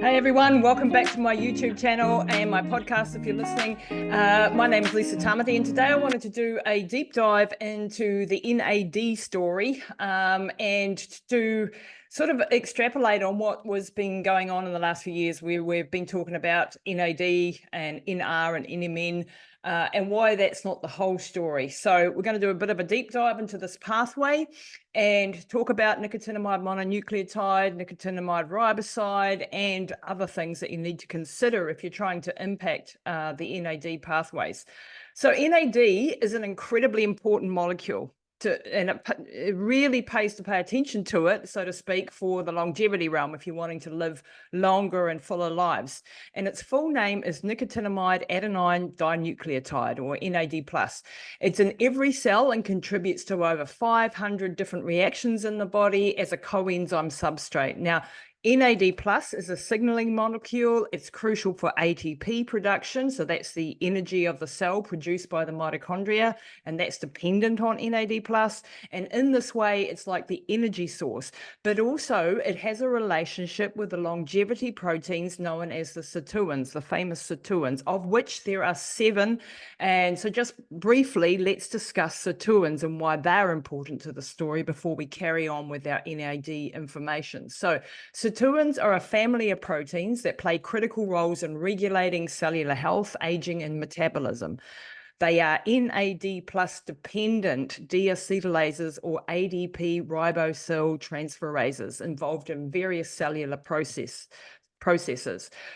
Hey everyone, welcome back to my YouTube channel and my podcast if you're listening. My name is Lisa Tamati and today I wanted to do a deep dive into the NAD story and to sort of extrapolate on what was been going on in the last few years where we've been talking about NAD and NR and NMN and why that's not the whole story. So we're going to do a bit of a deep dive into this pathway and talk about nicotinamide mononucleotide, nicotinamide riboside, and other things that you need to consider if you're trying to impact the NAD pathways. So NAD is an incredibly important molecule. And it really pays to pay attention to it, so to speak, for the longevity realm if you're wanting to live longer and fuller lives. And its full name is Nicotinamide Adenine Dinucleotide, or NAD+. It's in every cell and contributes to over 500 different reactions in the body as a coenzyme substrate. Now, NAD+ is a signaling molecule. It's crucial for ATP production. So that's the energy of the cell produced by the mitochondria, and that's dependent on NAD+. And in this way, it's like the energy source, but also it has a relationship with the longevity proteins known as the sirtuins, the famous sirtuins, of which there are 7. And so just briefly, let's discuss sirtuins and why they're important to the story before we carry on with our NAD information. So sirtuins are a family of proteins that play critical roles in regulating cellular health, aging, and metabolism. They are NAD+ dependent deacetylases or ADP ribosyl transferases involved in various cellular processes.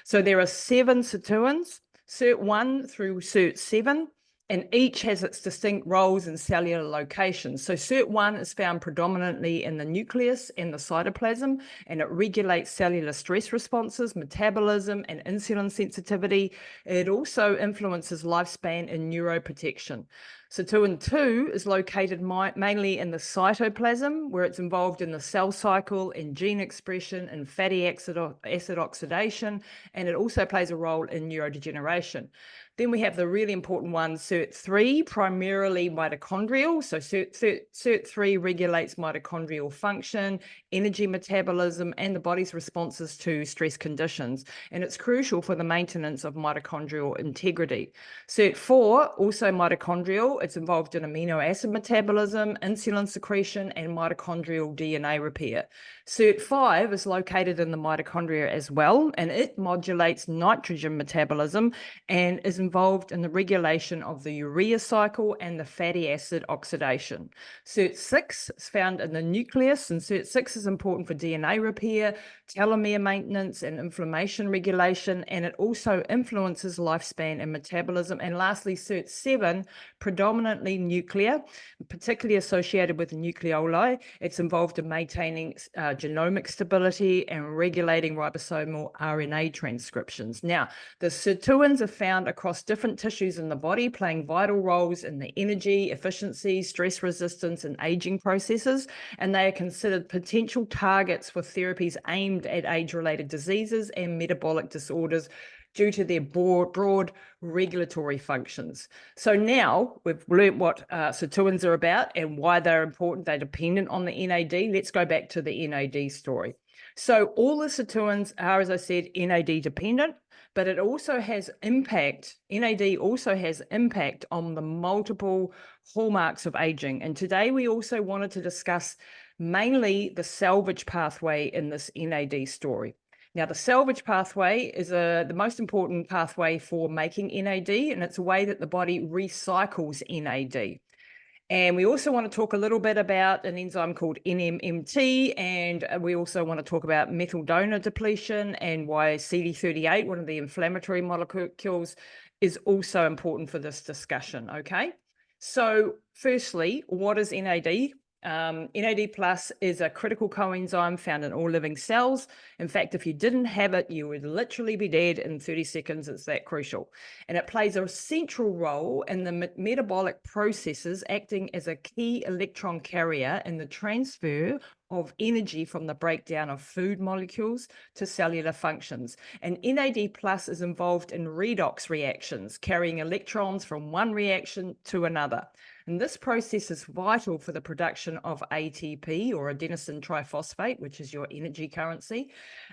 So there are 7 sirtuins, SIRT1 through SIRT7, and each has its distinct roles in cellular locations. So SIRT1 is found predominantly in the nucleus and the cytoplasm, and it regulates cellular stress responses, metabolism, and insulin sensitivity. It also influences lifespan and neuroprotection. Sirtuin 2 is located mainly in the cytoplasm, where it's involved in the cell cycle and gene expression and fatty acid oxidation, and it also plays a role in neurodegeneration. Then we have the really important one, SIRT3, primarily mitochondrial. So SIRT3 regulates mitochondrial function, energy metabolism, and the body's responses to stress conditions. And it's crucial for the maintenance of mitochondrial integrity. SIRT4, also mitochondrial, it's involved in amino acid metabolism, insulin secretion, and mitochondrial DNA repair. SIRT5 is located in the mitochondria as well, and it modulates nitrogen metabolism and is involved in the regulation of the urea cycle and the fatty acid oxidation. SIRT6 is found in the nucleus, and SIRT6 is important for DNA repair, telomere maintenance, and inflammation regulation, and it also influences lifespan and metabolism. And lastly, SIRT7, predominantly nuclear, particularly associated with nucleoli. It's involved in maintaining genomic stability and regulating ribosomal RNA transcriptions. Now, the sirtuins are found across different tissues in the body, playing vital roles in the energy, efficiency, stress resistance, and aging processes, and they are considered potential targets for therapies aimed at age-related diseases and metabolic disorders due to their broad regulatory functions. So now we've learned what sirtuins are about and why they're important. They're dependent on the NAD. Let's go back to the NAD story. So all the sirtuins are, as I said, NAD dependent, but it also has impact. NAD also has impact on the multiple hallmarks of aging. And today we also wanted to discuss mainly the salvage pathway in this NAD story. Now, the salvage pathway is the most important pathway for making NAD, and it's a way that the body recycles NAD. And we also want to talk a little bit about an enzyme called NMMT, and we also want to talk about methyl donor depletion and why CD38, one of the inflammatory molecules, is also important for this discussion, okay? So firstly, what is NAD? NAD+ is a critical coenzyme found in all living cells. In fact, if you didn't have it, you would literally be dead in 30 seconds. It's that crucial. And it plays a central role in the metabolic processes, acting as a key electron carrier in the transfer of energy from the breakdown of food molecules to cellular functions. And NAD+ is involved in redox reactions, carrying electrons from one reaction to another. And this process is vital for the production of ATP, or adenosine triphosphate, which is your energy currency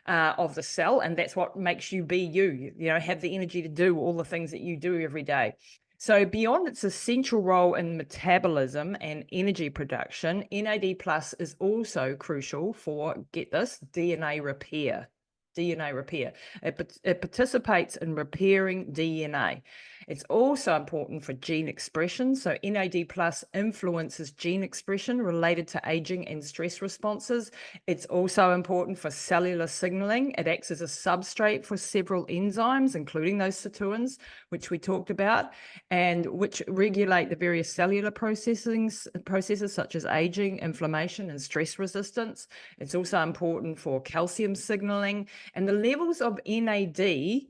of the cell. And that's what makes you be you, have the energy to do all the things that you do every day. So beyond its essential role in metabolism and energy production, NAD+ is also crucial for, get this, DNA repair. DNA repair. It participates in repairing DNA. It's also important for gene expression. So NAD+ influences gene expression related to aging and stress responses. It's also important for cellular signaling. It acts as a substrate for several enzymes, including those sirtuins, which we talked about, and which regulate the various cellular processes such as aging, inflammation, and stress resistance. It's also important for calcium signaling. And the levels of NAD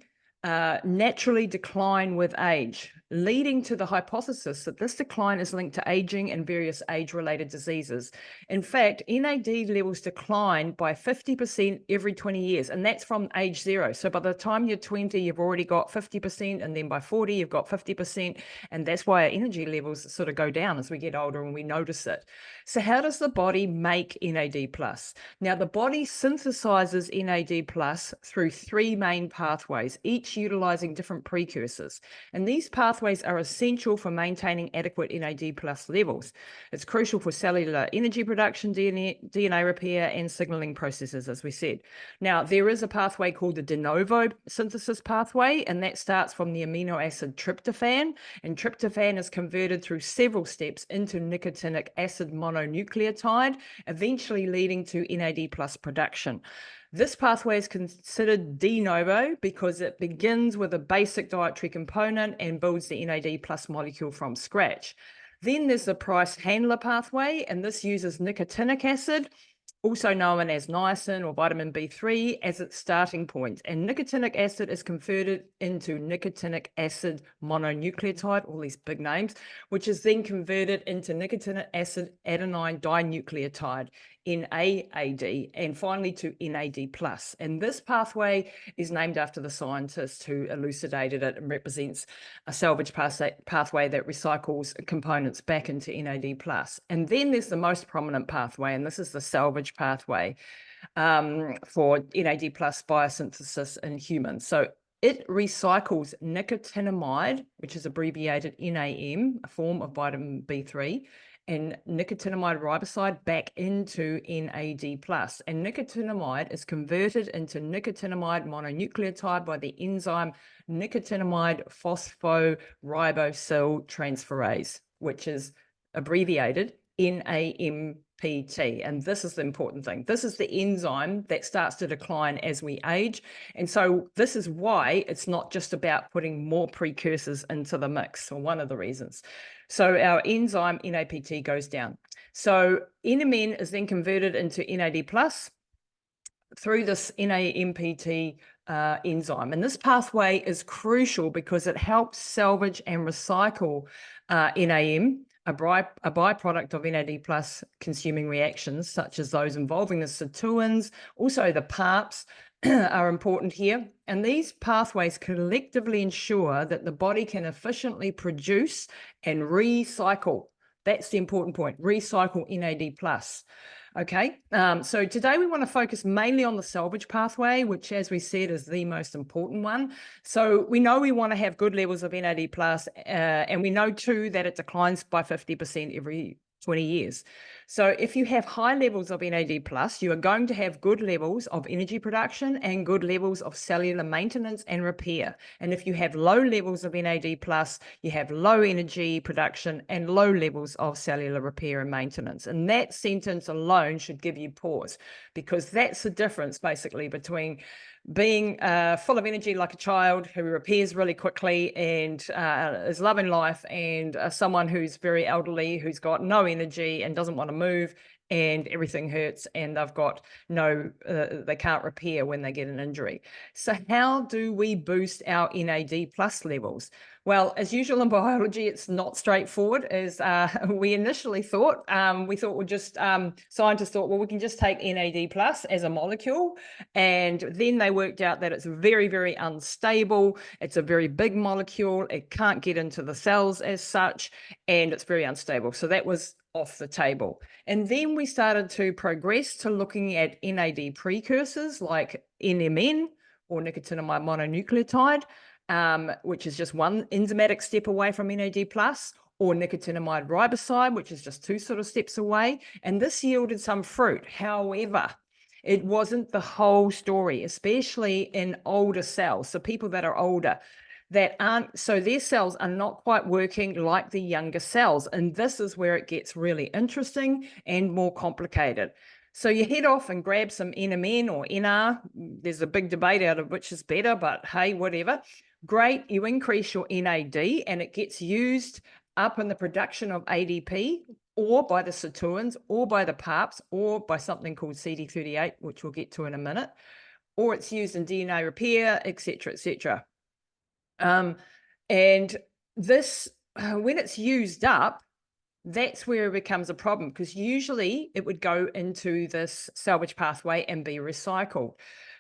naturally decline with age, leading to the hypothesis that this decline is linked to aging and various age-related diseases. In fact, NAD levels decline by 50% every 20 years, and that's from age 0. So by the time you're 20, you've already got 50%, and then by 40, you've got 50%, and that's why our energy levels sort of go down as we get older and we notice it. So how does the body make NAD+? Now, the body synthesizes NAD+ through 3 main pathways, each utilizing different precursors. And these pathways are essential for maintaining adequate NAD+ levels. It's crucial for cellular energy production, DNA repair, and signaling processes, as we said. Now, there is a pathway called the de novo synthesis pathway, and that starts from the amino acid tryptophan. And tryptophan is converted through several steps into nicotinic acid mononucleotide, eventually leading to NAD+ production. This pathway is considered de novo because it begins with a basic dietary component and builds the NAD+ molecule from scratch. Then there's the Price-Handler pathway, and this uses nicotinic acid, also known as niacin or vitamin B3, as its starting point. And nicotinic acid is converted into nicotinic acid mononucleotide, all these big names, which is then converted into nicotinic acid adenine dinucleotide, NAAD, and finally to NAD+. And this pathway is named after the scientist who elucidated it and represents a salvage pathway that recycles components back into NAD+. And then there's the most prominent pathway, and this is the salvage pathway for NAD+ biosynthesis in humans. So it recycles nicotinamide, which is abbreviated NAM, a form of vitamin B3, and nicotinamide riboside back into NAD+. And nicotinamide is converted into nicotinamide mononucleotide by the enzyme nicotinamide phosphoribosyltransferase transferase, which is abbreviated NAMPT. And this is the important thing. This is the enzyme that starts to decline as we age. And so this is why it's not just about putting more precursors into the mix, or one of the reasons. So our enzyme NAPT goes down. So NMN is then converted into NAD+ through this NAMPT enzyme. And this pathway is crucial because it helps salvage and recycle NAM, a byproduct of NAD+ consuming reactions, such as those involving the sirtuins. Also, the PARPs are important here. And these pathways collectively ensure that the body can efficiently produce and recycle. That's the important point, recycle NAD+. Okay, so today we want to focus mainly on the salvage pathway, which, as we said, is the most important one. So we know we want to have good levels of NAD+, and we know too that it declines by 50% every 20 years. So if you have high levels of NAD+, you are going to have good levels of energy production and good levels of cellular maintenance and repair. And if you have low levels of NAD+, you have low energy production and low levels of cellular repair and maintenance. And that sentence alone should give you pause, because that's the difference basically between being full of energy like a child who repairs really quickly and is loving life, and someone who's very elderly, who's got no energy and doesn't want to move and everything hurts, and they've got they can't repair when they get an injury. So how do we boost our NAD plus levels? Well, as usual in biology, it's not straightforward as we initially thought. Scientists thought, well, we can just take NAD plus as a molecule. And then they worked out that it's very, very unstable. It's a very big molecule. It can't get into the cells as such, and it's very unstable. So that was off the table. And then we started to progress to looking at NAD precursors like NMN or nicotinamide mononucleotide, which is just one enzymatic step away from NAD+, or nicotinamide riboside, which is just two sort of steps away. And this yielded some fruit. However, it wasn't the whole story, especially in older cells. So people that are older, so their cells are not quite working like the younger cells. And this is where it gets really interesting and more complicated. So you head off and grab some NMN or NR. There's a big debate out of which is better, but hey, whatever. Great, you increase your NAD and it gets used up in the production of ADP, or by the sirtuins, or by the PARPs, or by something called CD38, which we'll get to in a minute, or it's used in DNA repair, etc., etc. And this, when it's used up, that's where it becomes a problem, because usually it would go into this salvage pathway and be recycled.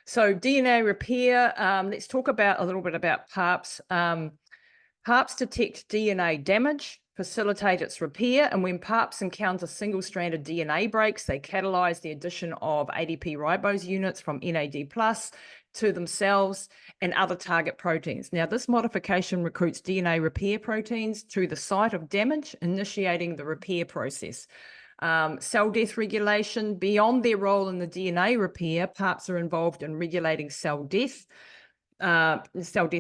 So DNA repair, let's talk a little bit about PARPs. PARPs detect DNA damage, facilitate its repair, and when PARPs encounter single-stranded DNA breaks, they catalyze the addition of ADP ribose units from NAD+ to themselves and other target proteins. Now, this modification recruits DNA repair proteins to the site of damage, initiating the repair process. Cell death regulation, beyond their role in the DNA repair, PARPs are involved in regulating cell death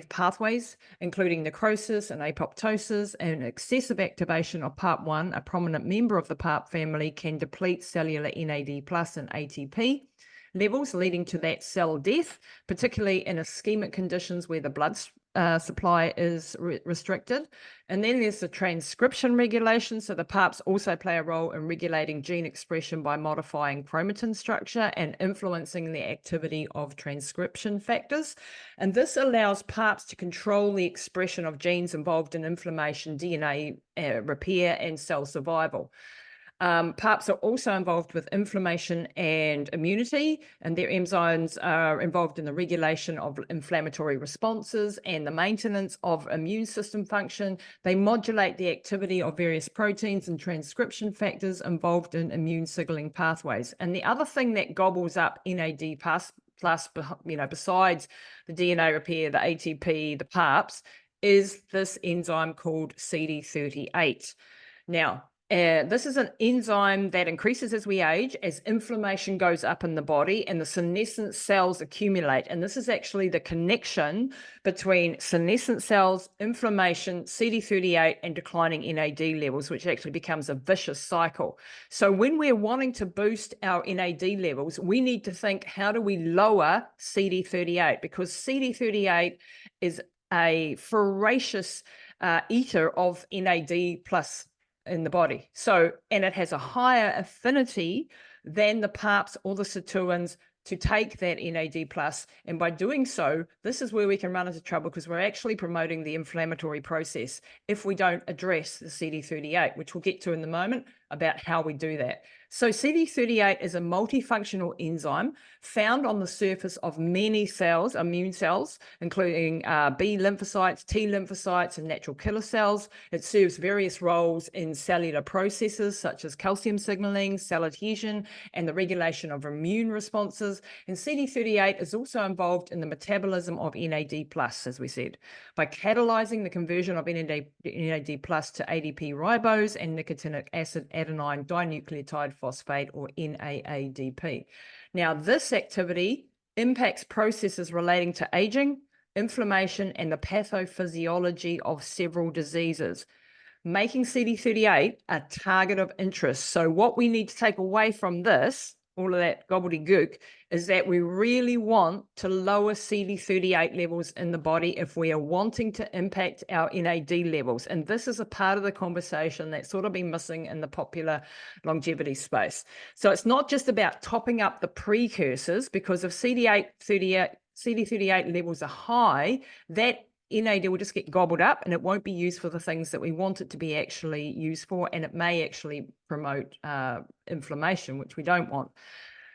pathways, including necrosis and apoptosis, and excessive activation of PARP1, a prominent member of the PARP family, can deplete cellular NAD+ and ATP levels, leading to that cell death, particularly in ischemic conditions where the blood supply is restricted. And then there's the transcription regulation. So the PARPs also play a role in regulating gene expression by modifying chromatin structure and influencing the activity of transcription factors. And this allows PARPs to control the expression of genes involved in inflammation, DNA repair, and cell survival. PARPs are also involved with inflammation and immunity, and their enzymes are involved in the regulation of inflammatory responses and the maintenance of immune system function. They modulate the activity of various proteins and transcription factors involved in immune signaling pathways. And the other thing that gobbles up NAD plus, besides the DNA repair, the ATP, the PARPs, is this enzyme called CD38. Now, this is an enzyme that increases as we age, as inflammation goes up in the body and the senescent cells accumulate. And this is actually the connection between senescent cells, inflammation, CD38, and declining NAD levels, which actually becomes a vicious cycle. So when we're wanting to boost our NAD levels, we need to think, how do we lower CD38? Because CD38 is a voracious eater of NAD plus in the body. So, and it has a higher affinity than the PARPs or the sirtuins to take that NAD plus. And by doing so, this is where we can run into trouble, because we're actually promoting the inflammatory process if we don't address the CD38, which we'll get to in a moment about how we do that. So CD38 is a multifunctional enzyme found on the surface of many cells, immune cells, including B lymphocytes, T lymphocytes, and natural killer cells. It serves various roles in cellular processes such as calcium signaling, cell adhesion, and the regulation of immune responses. And CD38 is also involved in the metabolism of NAD+, as we said, by catalyzing the conversion of NAD+ to ADP ribose and nicotinic acid adenine dinucleotide phosphate, or NAADP. Now, this activity impacts processes relating to aging, inflammation, and the pathophysiology of several diseases, making CD38 a target of interest. So what we need to take away from this all of that gobbledygook, is that we really want to lower CD38 levels in the body if we are wanting to impact our NAD levels. And this is a part of the conversation that's sort of been missing in the popular longevity space. So it's not just about topping up the precursors, because if CD38 levels are high, that NAD will just get gobbled up and it won't be used for the things that we want it to be actually used for, and it may actually promote inflammation, which we don't want.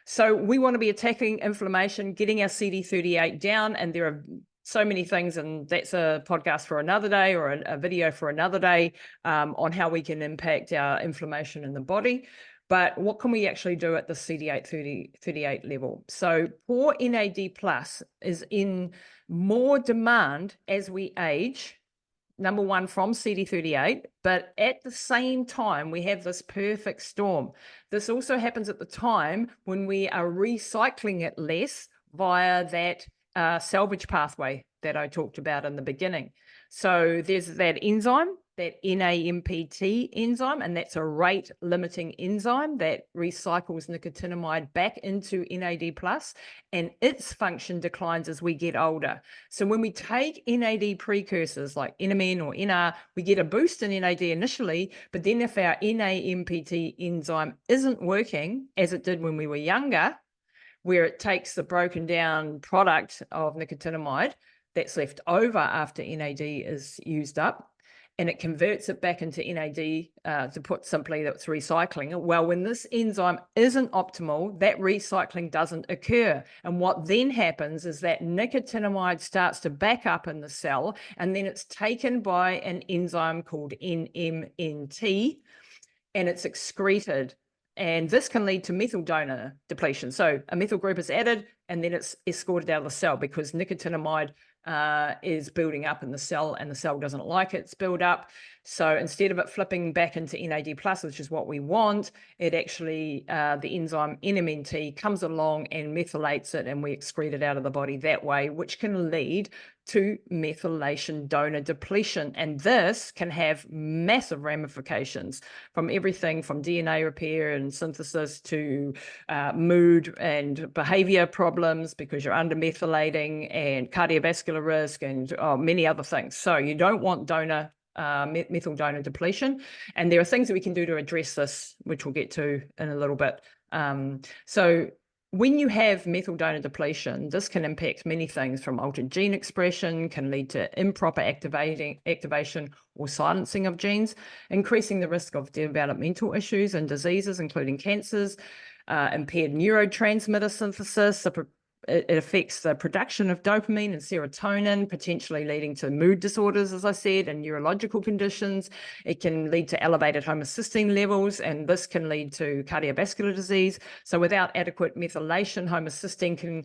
So we want to be attacking inflammation, getting our CD38 down, and there are so many things, and that's a podcast for another day, or a video for another day, on how we can impact our inflammation in the body. But what can we actually do at the CD38 level? So poor NAD plus is in more demand as we age, number one, from CD38, but at the same time, we have this perfect storm. This also happens at the time when we are recycling it less via that salvage pathway that I talked about in the beginning. So there's that enzyme, that NAMPT enzyme, and that's a rate limiting enzyme that recycles nicotinamide back into NAD+, and its function declines as we get older. So when we take NAD precursors like NMN or NR, we get a boost in NAD initially, but then if our NAMPT enzyme isn't working as it did when we were younger, where it takes the broken down product of nicotinamide that's left over after NAD is used up, and it converts it back into NAD, to put simply, that's recycling. Well, when this enzyme isn't optimal, that recycling doesn't occur. And what then happens is that nicotinamide starts to back up in the cell, and then it's taken by an enzyme called NMNT, and it's excreted. And this can lead to methyl donor depletion. So a methyl group is added, and then it's escorted out of the cell because nicotinamide is building up in the cell, and the cell doesn't like its build up. So instead of it flipping back into NAD+, which is what we want, it actually, the enzyme NMNT comes along and methylates it, and we excrete it out of the body that way, which can lead to methylation donor depletion. And this can have massive ramifications, from everything from DNA repair and synthesis to mood and behavior problems, because you're under methylating, and cardiovascular risk, and many other things. So you don't want methyl donor depletion. And there are things that we can do to address this, which we'll get to in a little bit. So when you have methyl donor depletion, this can impact many things, from altered gene expression, can lead to improper activation or silencing of genes, increasing the risk of developmental issues and diseases, including cancers, impaired neurotransmitter synthesis. It affects the production of dopamine and serotonin, potentially leading to mood disorders, as I said, and neurological conditions. It can lead to elevated homocysteine levels, and this can lead to cardiovascular disease. So without adequate methylation, homocysteine can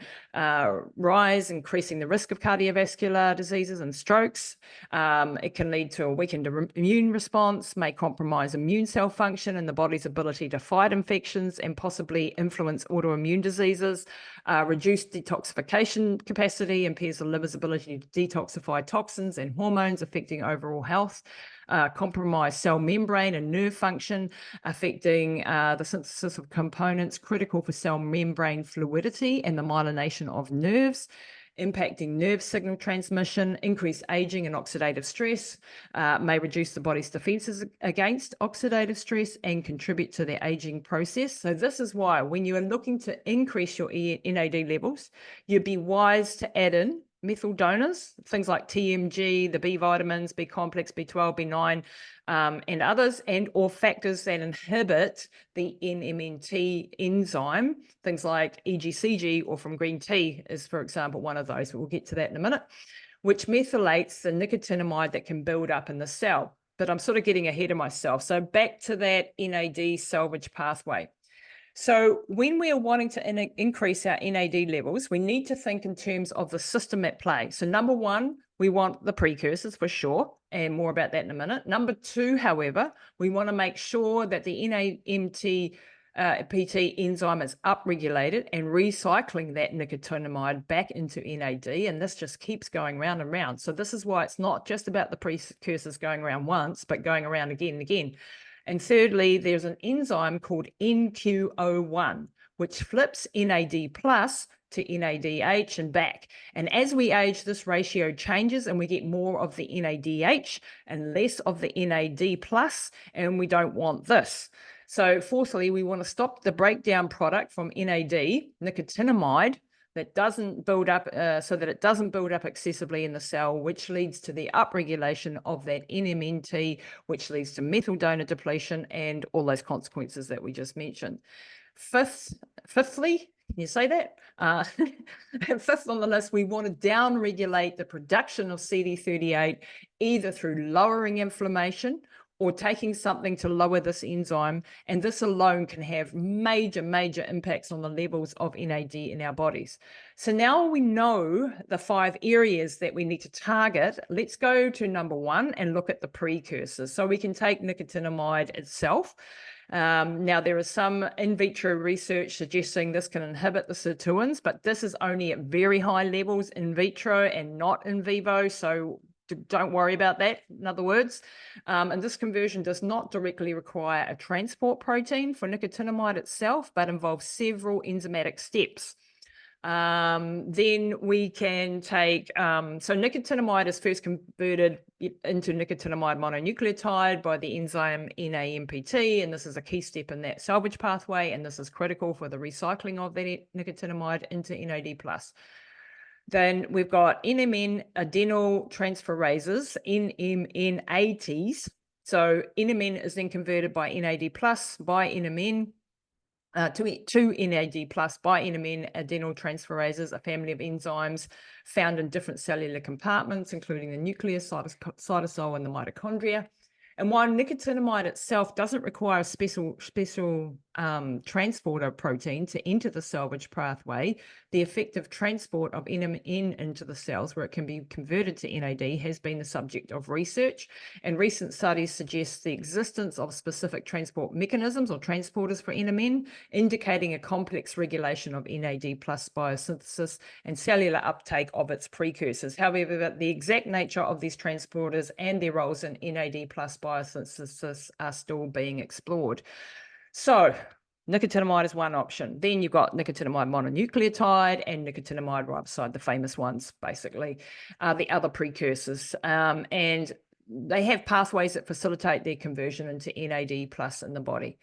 rise, increasing the risk of cardiovascular diseases and strokes. It can lead to a weakened immune response, may compromise immune cell function and the body's ability to fight infections, and possibly influence autoimmune diseases, reduce detoxification capacity, impairs the liver's ability to detoxify toxins and hormones, affecting overall health, compromise cell membrane and nerve function, affecting the synthesis of components critical for cell membrane fluidity and the myelination of nerves, impacting nerve signal transmission, increase aging and oxidative stress, may reduce the body's defenses against oxidative stress, and contribute to the aging process. So this is why, when you are looking to increase your NAD levels, you'd be wise to add in methyl donors, things like TMG, the B vitamins, B complex, B12, B9, and others, and or factors that inhibit the NMNT enzyme, things like EGCG, or from green tea is, for example, one of those, but we'll get to that in a minute, which methylates the nicotinamide that can build up in the cell. But I'm sort of getting ahead of myself. So back to that NAD salvage pathway. So when we are wanting to increase our NAD levels, we need to think in terms of the system at play. So number one, we want the precursors for sure, and more about that in a minute. Number two, however, we want to make sure that the NAMPT PT enzyme is upregulated and recycling that nicotinamide back into NAD, and this just keeps going round and round. So this is why it's not just about the precursors going around once, but going around again and again. And thirdly, there's an enzyme called NQO1, which flips NAD plus to NADH and back. And as we age, this ratio changes and we get more of the NADH and less of the NAD plus, and we don't want this. So fourthly, we want to stop the breakdown product from NAD, nicotinamide, that doesn't build up, so that it doesn't build up excessively in the cell, which leads to the upregulation of that NMNT, which leads to methyl donor depletion and all those consequences that we just mentioned. Fifthly, can you say that? Fifth on the list, we want to down-regulate the production of CD38, either through lowering inflammation or taking something to lower this enzyme, and this alone can have major impacts on the levels of NAD in our bodies. So now we know the 5 areas that we need to target. Let's go to number 1 and look at the precursors. So we can take nicotinamide itself. Now, there is some in vitro research suggesting this can inhibit the sirtuins, but this is only at very high levels in vitro and not in vivo, so don't worry about that, in other words. And this conversion does not directly require a transport protein for nicotinamide itself, but involves several enzymatic steps. Then we can take, so nicotinamide is first converted into nicotinamide mononucleotide by the enzyme NAMPT, and this is a key step in that salvage pathway, and this is critical for the recycling of that nicotinamide into NAD+. Then we've got NMN adenyl transferases, NMNATs. So NMN is then converted by NAD+ by NMN to NAD+ by NMN adenyl transferases, a family of enzymes found in different cellular compartments, including the nucleus, cytosol, and the mitochondria. And while nicotinamide itself doesn't require a special transporter protein to enter the salvage pathway, the effective transport of NMN into the cells where it can be converted to NAD has been the subject of research. And recent studies suggest the existence of specific transport mechanisms or transporters for NMN, indicating a complex regulation of NAD plus biosynthesis and cellular uptake of its precursors. However, the exact nature of these transporters and their roles in NAD plus biosynthesis are still being explored. So nicotinamide is one option. Then you've got nicotinamide mononucleotide and nicotinamide riboside, the famous ones, basically, the other precursors. And they have pathways that facilitate their conversion into NAD plus in the body.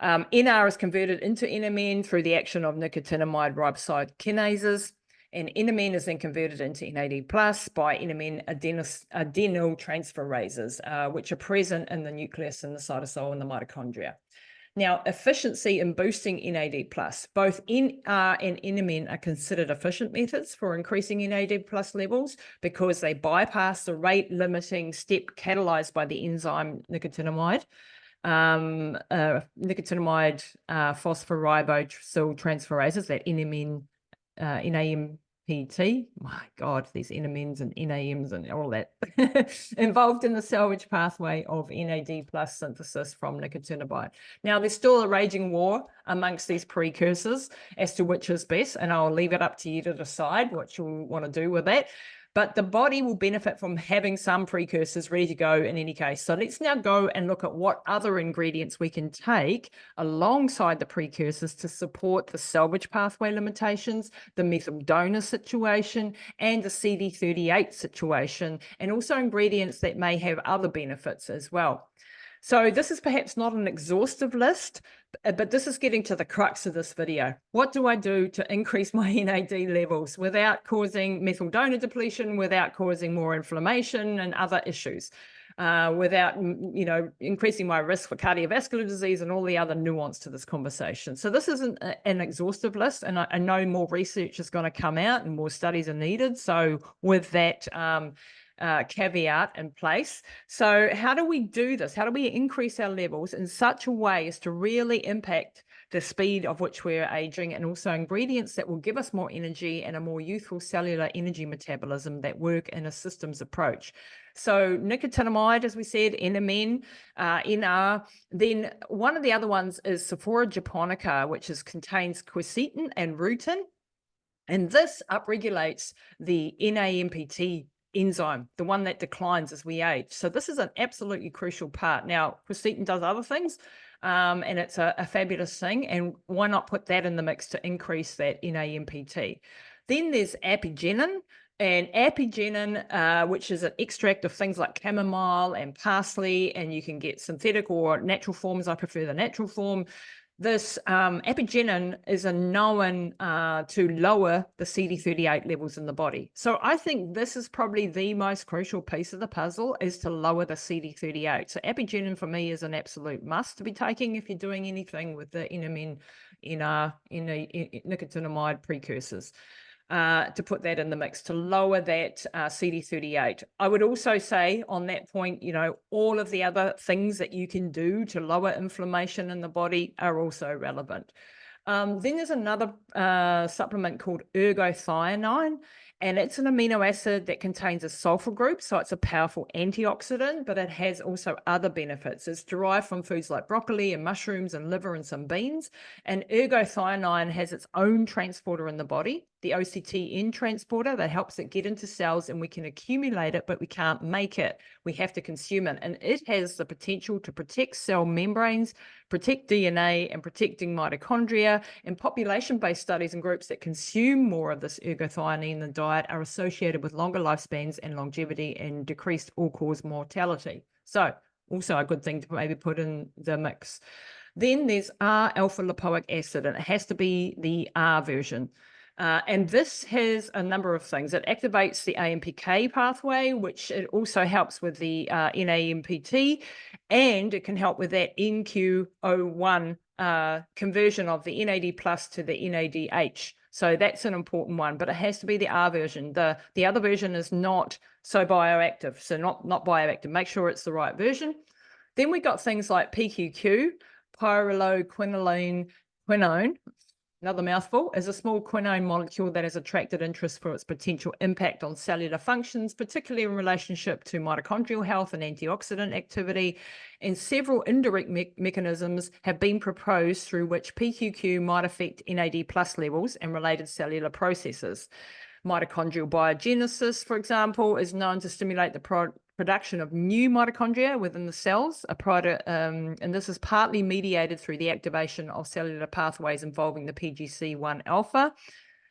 NR is converted into NMN through the action of nicotinamide riboside kinases, and NMN is then converted into NAD plus by NMN adenyl transferases, which are present in the nucleus and the cytosol and the mitochondria. Now, efficiency in boosting NAD+. Both NR and NMN are considered efficient methods for increasing NAD+ levels because they bypass the rate-limiting step catalyzed by the enzyme nicotinamide. Nicotinamide phosphoribosyl transferases, that NMN, NAMPT, my God, these NMNs and NAMs and all that, involved in the salvage pathway of NAD plus synthesis from nicotinamide. Now, there's still a raging war amongst these precursors as to which is best, and I'll leave it up to you to decide what you want to do with that. But the body will benefit from having some precursors ready to go in any case. So let's now go and look at what other ingredients we can take alongside the precursors to support the salvage pathway limitations, the methyl donor situation, and the CD38 situation, and also ingredients that may have other benefits as well. So this is perhaps not an exhaustive list, but this is getting to the crux of this video. What do I do to increase my NAD levels without causing methyl donor depletion, without causing more inflammation and other issues, without, increasing my risk for cardiovascular disease and all the other nuance to this conversation? So this isn't an exhaustive list, and I know more research is going to come out and more studies are needed. So with that, caveat in place. So how do we do this? How do we increase our levels in such a way as to really impact the speed of which we're aging, and also ingredients that will give us more energy and a more youthful cellular energy metabolism that work in a systems approach? So nicotinamide, as we said, NMN, NR. Then one of the other ones is Sophora japonica, which contains quercetin and rutin. And this upregulates the NAMPT enzyme, the one that declines as we age. So this is an absolutely crucial part. Now, quercetin does other things, and it's a fabulous thing. And why not put that in the mix to increase that NAMPT? Then there's apigenin. And apigenin, which is an extract of things like chamomile and parsley, and you can get synthetic or natural forms. I prefer the natural form. This apigenin is a known to lower the CD38 levels in the body. So I think this is probably the most crucial piece of the puzzle, is to lower the CD38. So apigenin for me is an absolute must to be taking if you're doing anything with the NMN, NR, nicotinamide precursors. To put that in the mix to lower that CD38. I would also say on that point, all of the other things that you can do to lower inflammation in the body are also relevant. Then there's another supplement called Ergothionine, and it's an amino acid that contains a sulfur group, so it's a powerful antioxidant, but it has also other benefits. It's derived from foods like broccoli and mushrooms and liver and some beans, and ergothionine has its own transporter in the body, the OCTN transporter, that helps it get into cells, and we can accumulate it, but we can't make it. We have to consume it, and it has the potential to protect cell membranes, protect DNA, and protecting mitochondria. And population-based studies and groups that consume more of this ergothionine in the diet are associated with longer lifespans and longevity and decreased all-cause mortality. So also a good thing to maybe put in the mix. Then there's R-alpha lipoic acid, and it has to be the R version. And this has a number of things. It activates the AMPK pathway, which it also helps with the NAMPT, and it can help with that NQ01 conversion of the NAD plus to the NADH. So that's an important one, but it has to be the R version. The other version is not so bioactive, so not bioactive. Make sure it's the right version. Then we got things like PQQ, pyrroloquinone, quinone. Another mouthful, is a small quinone molecule that has attracted interest for its potential impact on cellular functions, particularly in relationship to mitochondrial health and antioxidant activity. And several indirect mechanisms have been proposed through which PQQ might affect NAD plus levels and related cellular processes. Mitochondrial biogenesis, for example, is known to stimulate the production of new mitochondria within the cells, and this is partly mediated through the activation of cellular pathways involving the PGC1 alpha,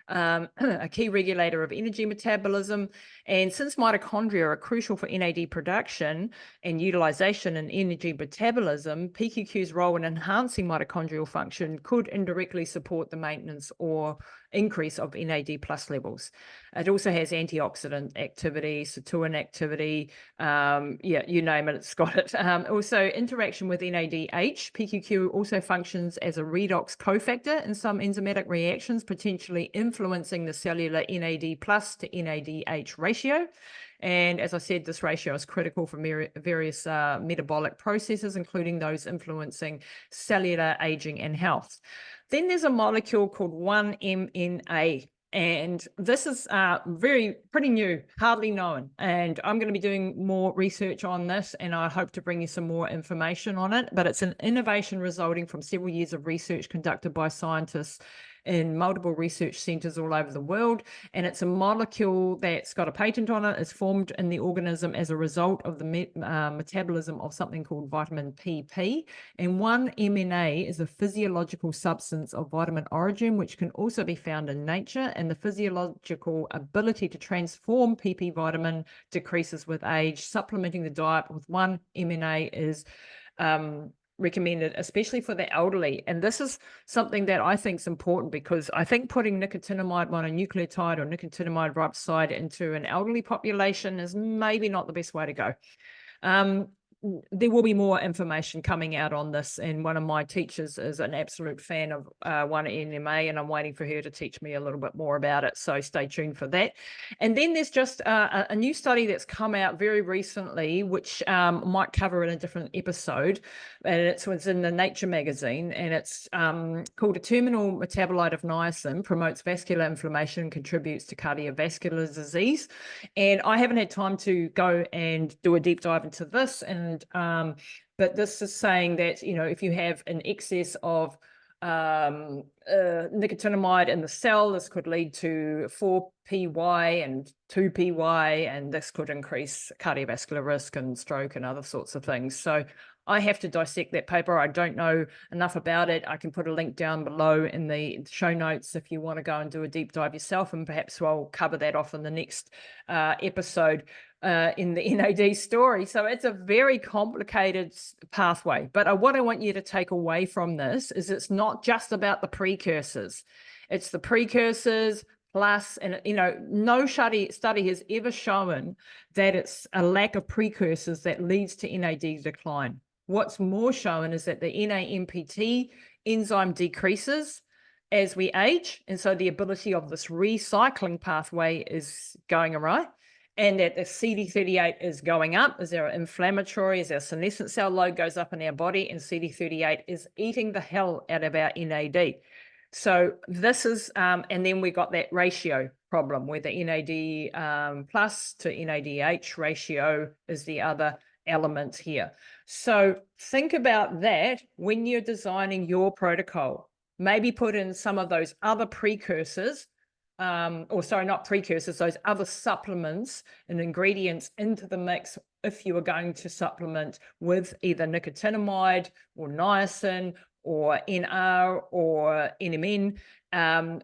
a key regulator of energy metabolism. And since mitochondria are crucial for NAD production and utilization in energy metabolism, PQQ's role in enhancing mitochondrial function could indirectly support the maintenance or increase of NAD plus levels. It also has antioxidant activity, sirtuin activity, you name it, it's got it. Also interaction with NADH. PQQ also functions as a redox cofactor in some enzymatic reactions, potentially influencing the cellular NAD plus to NADH ratio. And as I said, this ratio is critical for various metabolic processes, including those influencing cellular aging and health. Then there's a molecule called OneMna, and this is pretty new, hardly known. And I'm going to be doing more research on this, and I hope to bring you some more information on it. But it's an innovation resulting from several years of research conducted by scientists in multiple research centers all over the world. And it's a molecule that's got a patent on it. It's formed in the organism as a result of the metabolism of something called vitamin PP. And OneMna is a physiological substance of vitamin origin, which can also be found in nature. And the physiological ability to transform PP vitamin decreases with age. Supplementing the diet with OneMna is recommended, especially for the elderly. And this is something that I think is important, because I think putting nicotinamide mononucleotide or nicotinamide riboside into an elderly population is maybe not the best way to go. There will be more information coming out on this, and one of my teachers is an absolute fan of OneMna, and I'm waiting for her to teach me a little bit more about it, so stay tuned for that. And then there's just a new study that's come out very recently, which might cover in a different episode, and it's in the Nature magazine, and it's called A Terminal Metabolite of Niacin Promotes Vascular Inflammation and Contributes to Cardiovascular Disease. And I haven't had time to go and do a deep dive into this, but this is saying that, if you have an excess of nicotinamide in the cell, this could lead to 4PY and 2PY, and this could increase cardiovascular risk and stroke and other sorts of things. So I have to dissect that paper. I don't know enough about it. I can put a link down below in the show notes if you want to go and do a deep dive yourself, and perhaps I'll cover that off in the next episode in the NAD story. So it's a very complicated pathway. But what I want you to take away from this is it's not just about the precursors. It's the precursors plus, and no study has ever shown that it's a lack of precursors that leads to NAD decline. What's more shown is that the NAMPT enzyme decreases as we age, and so the ability of this recycling pathway is going awry, and that the CD38 is going up as our inflammatory, as our senescent cell load goes up in our body, and CD38 is eating the hell out of our NAD. So this is, and then we got that ratio problem where the NAD plus to NADH ratio is the other element here. So think about that when you're designing your protocol. Maybe put in some of those other precursors, or sorry, not precursors, those other supplements and ingredients into the mix if you are going to supplement with either nicotinamide or niacin or NR or NMN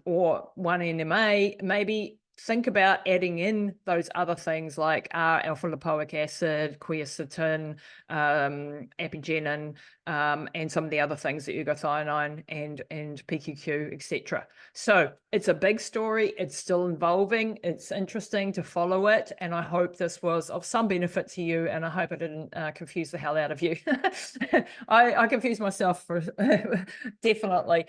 or 1-NMA. Maybe think about adding in those other things like alpha lipoic acid, quercetin, apigenin, and some of the other things, the ergothionine and PQQ, etc. So it's a big story. It's still evolving. It's interesting to follow it. And I hope this was of some benefit to you. And I hope it didn't confuse the hell out of you. I confused myself for definitely.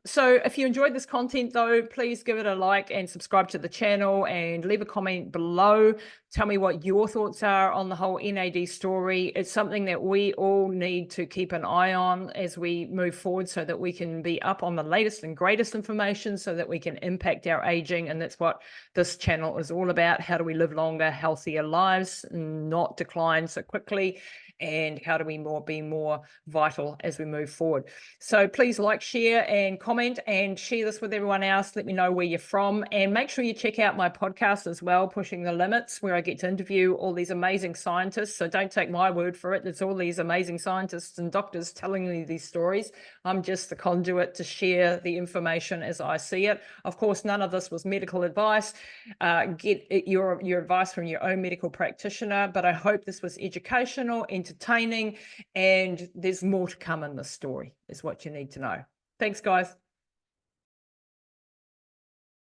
So if you enjoyed this content though, please give it a like and subscribe to the channel and leave a comment below. Tell me what your thoughts are on the whole NAD story. It's something that we all need to keep an eye on as we move forward so that we can be up on the latest and greatest information so that we can impact our aging. And that's what this channel is all about. How do we live longer, healthier lives, and not decline so quickly? And how do we be more vital as we move forward? So please like, share, and comment, and share this with everyone else. Let me know where you're from, and make sure you check out my podcast as well, Pushing the Limits, where I get to interview all these amazing scientists. So don't take my word for it. It's all these amazing scientists and doctors telling me these stories. I'm just the conduit to share the information as I see it. Of course, none of this was medical advice. Get your advice from your own medical practitioner, but I hope this was educational, entertaining, and there's more to come in this story is what you need to know. Thanks, guys.